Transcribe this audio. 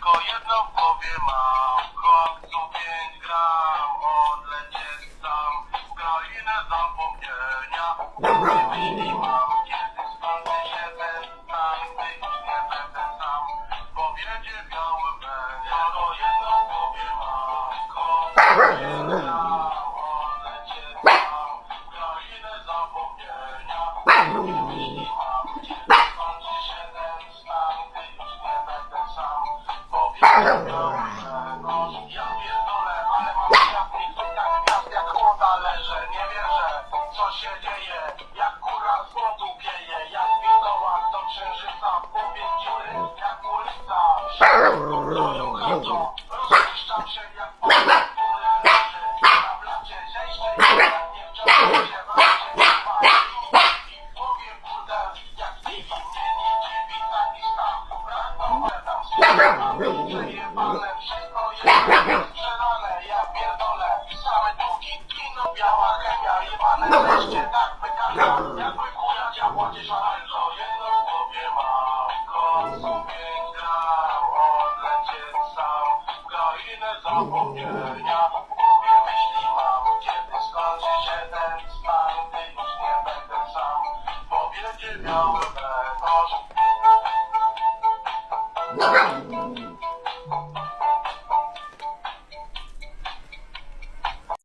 Tylko jedno w głowie mam, chłopcu 5 gram, odlecieć sam w krainę zapomnienia. Myśli mam, kiedy skończy się ten stan, gdy już nie będę sam, powiedzie biały będzie. To jedno w głowie mam, chłopcu 5 gram, odlecieć sam w krainę zapomnienia. Myśli mam, kiedy skończy się ten stan, gdy już nie będę sam, powiedzie biały będzie. Ja pierdolę, ale mam jasny tak gwiazd jak chłoda leżę. Nie wierzę, co się dzieje, jak góra z wodu pieje. Jak wilkołak do księżyca, w głowie dziury jak ulica. Wszędzie chodzą, rozpuszczam się jak podróż, który leży na blacie. Zejście jak nie wciągnę się w razie nie pali. I w głowie burdel jak Stevie. Mnie nie dziwi taki stan, pragnąłem tam słuchać. Przejebane, wszystko jest sprzedane, ja pierdolę. Same długi, kino, biała chemia, jebane wreszcie tak wygania. Jakby kuja diabła gdzieś szaleńczo, jedno w głowie mam. Kocu 5 gram, odlecieć sam w krainę zapomnienia. W głowie myśli mam, kiedy skończy się ten stan, gdy już nie będę sam, powiedzie białe